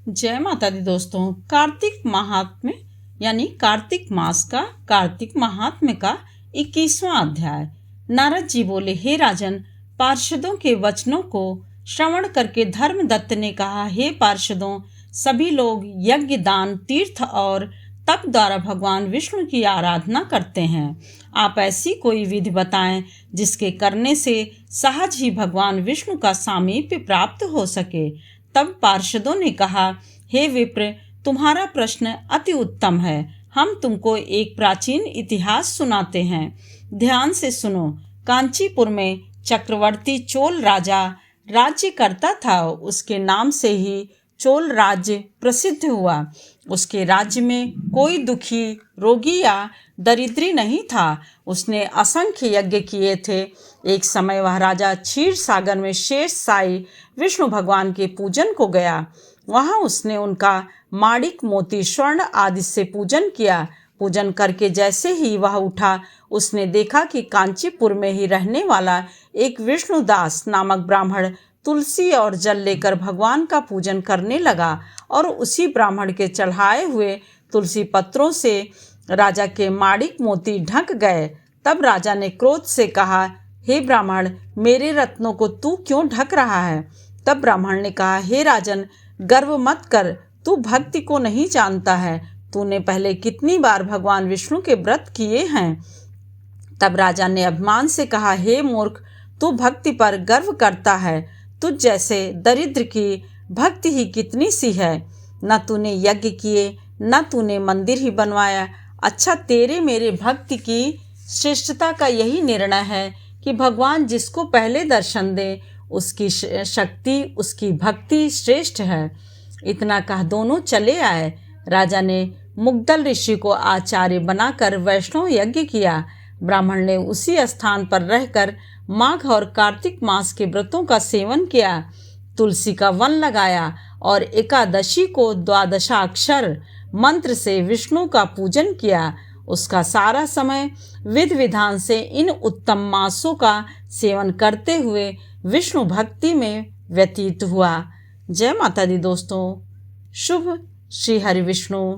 जय माता दी दोस्तों। कार्तिक महात्म्य यानी कार्तिक मास का कार्तिक महात्म्य का 21वां अध्याय। नारद जी बोले, हे राजन, पार्षदों के वचनों को श्रवण करके धर्मदत्त ने कहा, हे पार्षदों, सभी लोग यज्ञ, दान, तीर्थ और तप द्वारा भगवान विष्णु की आराधना करते हैं। आप ऐसी कोई विधि बताएं जिसके करने से सहज ही भगवान विष्णु का सामीप्य प्राप्त हो सके। तब पार्षदों ने कहा, हे विप्र, तुम्हारा प्रश्न अति उत्तम है। हम तुमको एक प्राचीन इतिहास सुनाते हैं, ध्यान से सुनो। कांचीपुर में चक्रवर्ती चोल राजा राज्य करता था। उसके नाम से ही चोल राज्य प्रसिद्ध हुआ। उसके राज्य में कोई दुखी, रोगी या दरिद्री नहीं था। उसने असंख्य यज्ञ किए थे। एक समय वह राजा क्षीर सागर में शेष साई विष्णु भगवान के पूजन को गया। वहां उसने उनका माणिक, मोती, स्वर्ण आदि से पूजन किया। पूजन करके जैसे ही वह उठा, उसने देखा कि कांचीपुर में ही रहने वाला एक विष्णुदास नामक ब्राह्मण तुलसी और जल लेकर भगवान का पूजन करने लगा और उसी ब्राह्मण के चढ़ाए हुए तुलसी पत्रों से राजा के माणिक, मोती ढक गए। तब राजा ने क्रोध से कहा, हे ब्राह्मण, मेरे रत्नों को तू क्यों ढक रहा है? तब ब्राह्मण ने कहा, हे राजन, गर्व मत कर, तू भक्ति को नहीं जानता है। तूने पहले कितनी बार भगवान विष्णु के व्रत किए हैं। तब राजा ने अभिमान से कहा, हे मूर्ख, तू भक्ति पर गर्व करता है। तुझ जैसे दरिद्र की भक्ति ही कितनी सी है। न तूने यज्ञ किए, न तूने मंदिर ही बनवाया। अच्छा, तेरे मेरे भक्ति की श्रेष्ठता का यही निर्णय है कि भगवान जिसको पहले दर्शन दे, उसकी शक्ति, उसकी भक्ति श्रेष्ठ है। इतना कह दोनों चले आए। राजा ने मुग्दल ऋषि को आचार्य बनाकर वैष्णव यज्ञ किया। ब्राह्मण ने उसी स्थान पर रहकर माघ और कार्तिक मास के व्रतों का सेवन किया, तुलसी का वन लगाया और एकादशी को द्वादशाक्षर मंत्र से विष्णु का पूजन किया। उसका सारा समय विधि विधान से इन उत्तम मासों का सेवन करते हुए विष्णु भक्ति में व्यतीत हुआ। जय माता दी दोस्तों। शुभ श्री हरि विष्णु।